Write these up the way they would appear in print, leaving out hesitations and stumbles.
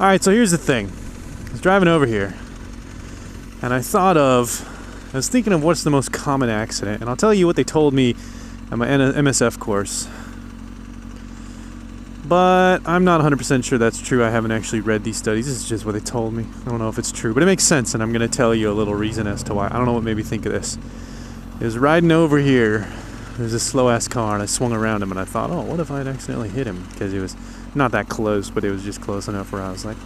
Alright, so here's the thing. I was driving over here, and I was thinking of what's the most common accident, and I'll tell you what they told me at my MSF course. But I'm not 100% sure that's true. I haven't actually read these studies. This is just what they told me. I don't know if it's true, but it makes sense, and I'm going to tell you a little reason as to why. I don't know what made me think of this. I was riding over here. There's a slow-ass car, and I swung around him, and I thought, oh, what if I'd accidentally hit him? Because it was not that close, but it was just close enough where I was like,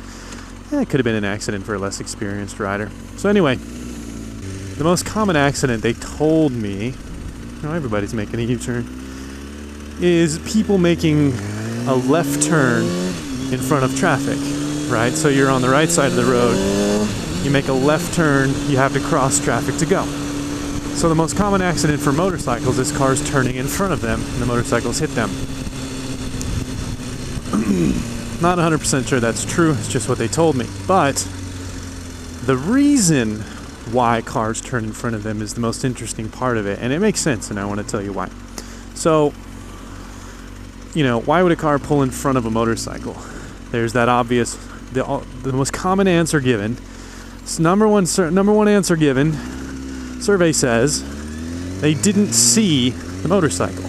it could have been an accident for a less experienced rider. So anyway, the most common accident they told me, everybody's making a U-turn, is people making a left turn in front of traffic, right? So you're on the right side of the road, you make a left turn, you have to cross traffic to go. So the most common accident for motorcycles is cars turning in front of them and the motorcycles hit them. Not 100% sure that's true, it's just what they told me. But the reason why cars turn in front of them is the most interesting part of it, and it makes sense, and I want to tell you why. So, why would a car pull in front of a motorcycle? There's that obvious, the most common answer given. Number one answer given, survey says, they didn't see the motorcycle,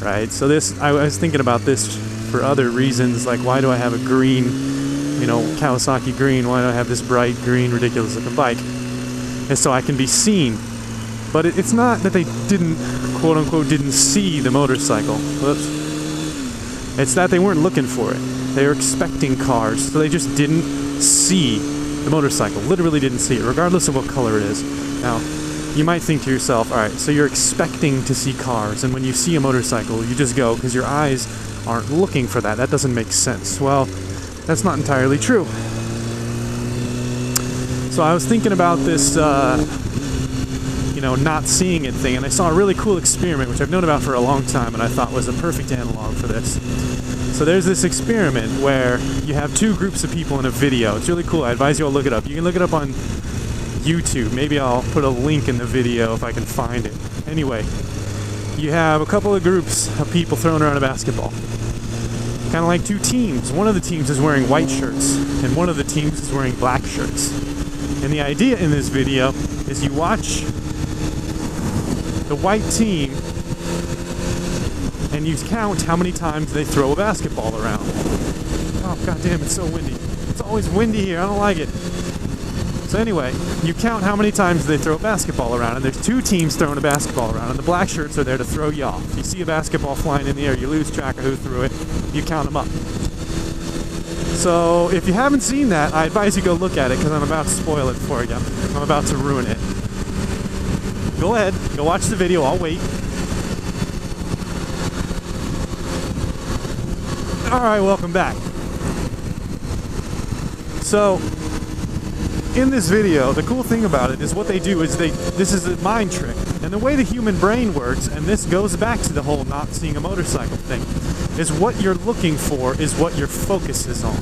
right? So I was thinking about this for other reasons, like why do I have a green, Kawasaki green, why do I have this bright green, ridiculous looking bike? And so I can be seen. But it's not that they didn't, quote unquote, didn't see the motorcycle. Whoops. It's that they weren't looking for it. They were expecting cars, so they just didn't see the motorcycle. Literally didn't see it, regardless of what color it is. Now, you might think to yourself, alright, so you're expecting to see cars, and when you see a motorcycle, you just go, because your eyes aren't looking for that. That doesn't make sense. Well, that's not entirely true. So I was thinking about this, not seeing it thing, and I saw a really cool experiment, which I've known about for a long time, and I thought was a perfect analog for this. So there's this experiment where you have two groups of people in a video. It's really cool. I advise you all look it up. You can look it up on YouTube. Maybe I'll put a link in the video if I can find it. Anyway, you have a couple of groups of people throwing around a basketball. Kind of like two teams. One of the teams is wearing white shirts, and one of the teams is wearing black shirts. And the idea in this video is you watch the white team and you count how many times they throw a basketball around. Oh, goddamn, it's so windy. It's always windy here. I don't like it. So anyway, you count how many times they throw a basketball around, and there's two teams throwing a basketball around, and the black shirts are there to throw you off. You see a basketball flying in the air, you lose track of who threw it, you count them up. So if you haven't seen that, I advise you go look at it, because I'm about to spoil it for you. I'm about to ruin it. Go ahead, go watch the video, I'll wait. Alright, welcome back. So, in this video, the cool thing about it is what they do is this is a mind trick. And the way the human brain works, and this goes back to the whole not seeing a motorcycle thing, is what you're looking for is what your focus is on.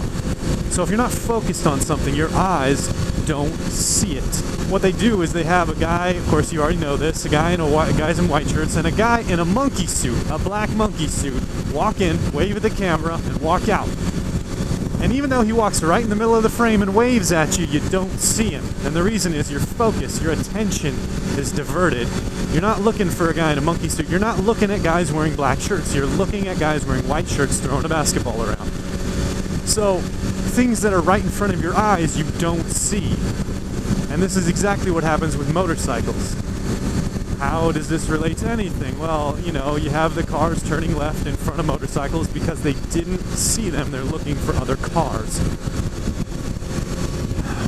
So if you're not focused on something, your eyes don't see it. What they do is they have a guy, of course you already know this, guys in white shirts, and a guy in a monkey suit, a black monkey suit, walk in, wave at the camera, and walk out. And even though he walks right in the middle of the frame and waves at you, you don't see him. And the reason is your focus, your attention is diverted. You're not looking for a guy in a monkey suit. You're not looking at guys wearing black shirts. You're looking at guys wearing white shirts throwing a basketball around. So, things that are right in front of your eyes, you don't see. And this is exactly what happens with motorcycles. How does this relate to anything? Well, you have the cars turning left in front of motorcycles because they didn't see them. They're looking for other cars.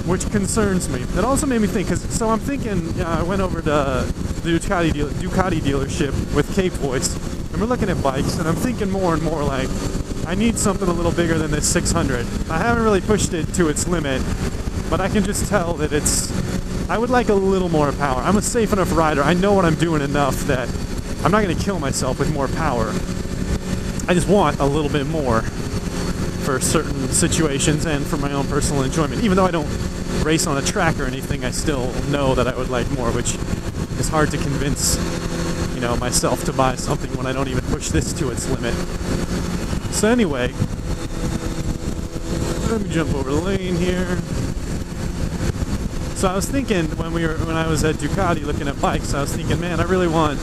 Which concerns me. It also made me think, so I'm thinking, I went over to the Ducati dealership with Cape Voice, and we're looking at bikes, and I'm thinking more and more like, I need something a little bigger than this 600. I haven't really pushed it to its limit, but I can just tell that I would like a little more power. I'm a safe enough rider. I know what I'm doing enough that I'm not going to kill myself with more power. I just want a little bit more for certain situations and for my own personal enjoyment. Even though I don't race on a track or anything, I still know that I would like more, which is hard to convince, myself to buy something when I don't even push this to its limit. So anyway, Let me jump over the lane here. So I was thinking when I was at Ducati looking at bikes, I was thinking, man, I really want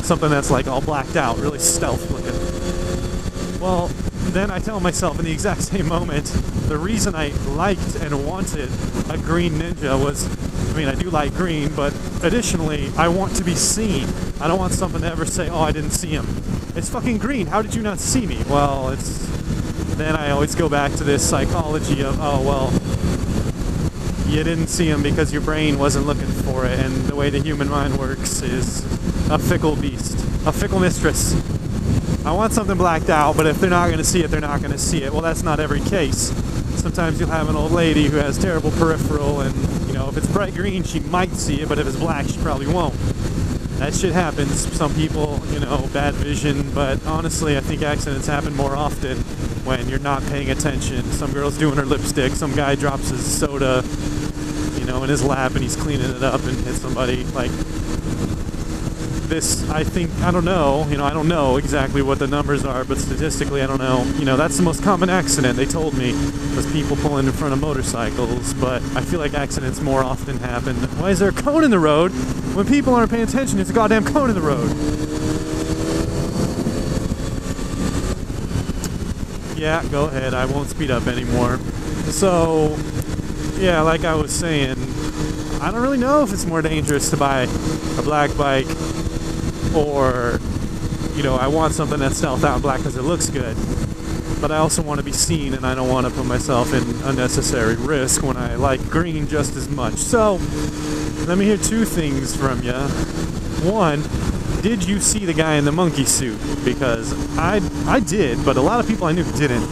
something that's like all blacked out, really stealth looking. Well, then I tell myself in the exact same moment, the reason I liked and wanted a green Ninja was, I mean, I do like green, but additionally, I want to be seen. I don't want something to ever say, oh, I didn't see him. It's fucking green, how did you not see me? Well, then I always go back to this psychology of, oh, well, you didn't see him because your brain wasn't looking for it, and the way the human mind works is a fickle beast, a fickle mistress. I want something blacked out, but if they're not going to see it, they're not going to see it. Well, that's not every case. Sometimes you'll have an old lady who has terrible peripheral, and, you know, if it's bright green, she might see it, but if it's black, she probably won't. That shit happens. Some people, you know, bad vision, but honestly, I think accidents happen more often when you're not paying attention. Some girl's doing her lipstick, some guy drops his soda, you know, in his lap, and he's cleaning it up and hits somebody. Like, this, I think, I don't know, you know, I don't know exactly what the numbers are, but statistically, I don't know, you know, that's the most common accident, they told me, was people pulling in front of motorcycles, but I feel like accidents more often happen. Why is there a cone in the road? When people aren't paying attention, there's a goddamn cone in the road. Yeah, go ahead, I won't speed up anymore. So, yeah, like I was saying, I don't really know if it's more dangerous to buy a black bike or, you know, I want something that's stealth out black because it looks good, but I also want to be seen and I don't want to put myself in unnecessary risk when I like green just as much. So, let me hear two things from you. One, did you see the guy in the monkey suit? Because I did, but a lot of people I knew didn't.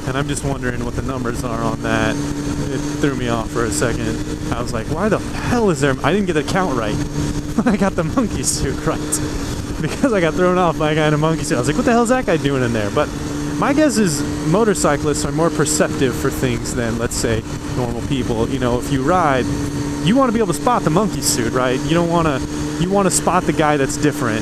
And I'm just wondering what the numbers are on that. It threw me off for a second. I was like, why the hell is there... I didn't get the count right. I got the monkey suit right. Because I got thrown off by a guy in a monkey suit. I was like, what the hell is that guy doing in there? But my guess is motorcyclists are more perceptive for things than, let's say, normal people. You know, if you ride, you want to be able to spot the monkey suit, right? You don't want to... You want to spot the guy that's different.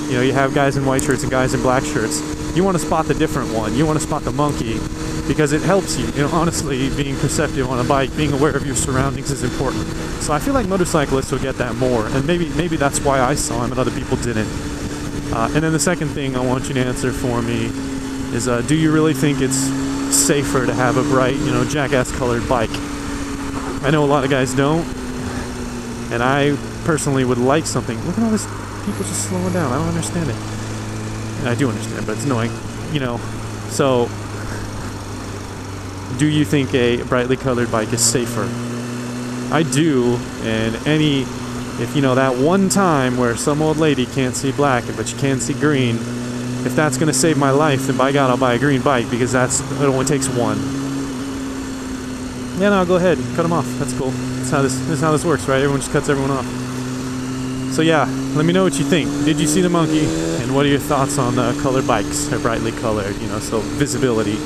You know, you have guys in white shirts and guys in black shirts. You want to spot the different one. You want to spot the monkey because it helps you. You know, honestly, being perceptive on a bike, being aware of your surroundings is important. So I feel like motorcyclists will get that more, and maybe that's why I saw him and other people didn't. And then the second thing I want you to answer for me is, do you really think it's safer to have a bright, you know, jackass-colored bike? I know a lot of guys don't, and I personally would like something. Look at all this people just slowing down. I don't understand it. And I do understand, but it's annoying, you know. So, do you think a brightly colored bike is safer? I do, and if you know that one time where some old lady can't see black but you can see green, if that's going to save my life, then by God I'll buy a green bike, because it only takes one. Yeah, no, go ahead, cut them off. That's cool. That's how this works, right? Everyone just cuts everyone off. So yeah, let me know what you think. Did you see the monkey? And what are your thoughts on colored bikes? They're brightly colored, you know, so visibility.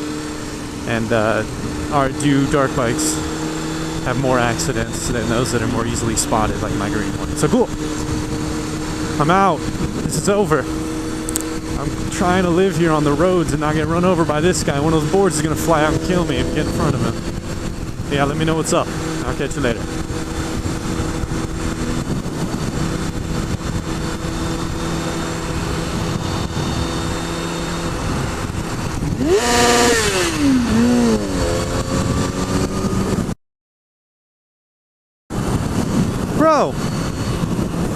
And do dark bikes have more accidents than those that are more easily spotted, like my green one? So cool. I'm out. This is over. I'm trying to live here on the roads and not get run over by this guy. One of those boards is going to fly out and kill me if I get in front of him. Yeah, let me know what's up. I'll catch you later. Bro,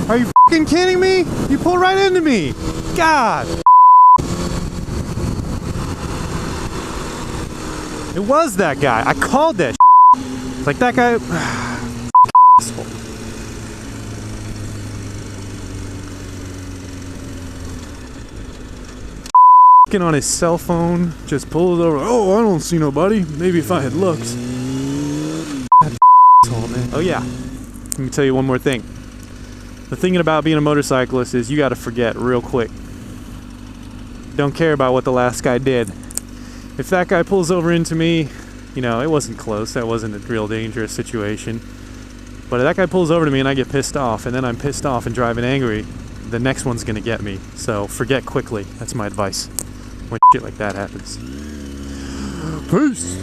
are you f***ing kidding me? You pulled right into me. God. It was that guy. I called that shit. It's like that guy. Asshole. On his cell phone, just pulled over. Oh, I don't see nobody. Maybe if I had looked. Asshole, man. Oh yeah. Let me tell you one more thing. The thing about being a motorcyclist is you got to forget real quick. Don't care about what the last guy did. If that guy pulls over into me, you know, it wasn't close. That wasn't a real dangerous situation. But if that guy pulls over to me and I get pissed off, and then I'm pissed off and driving angry, the next one's gonna get me. So forget quickly. That's my advice when shit like that happens. Peace!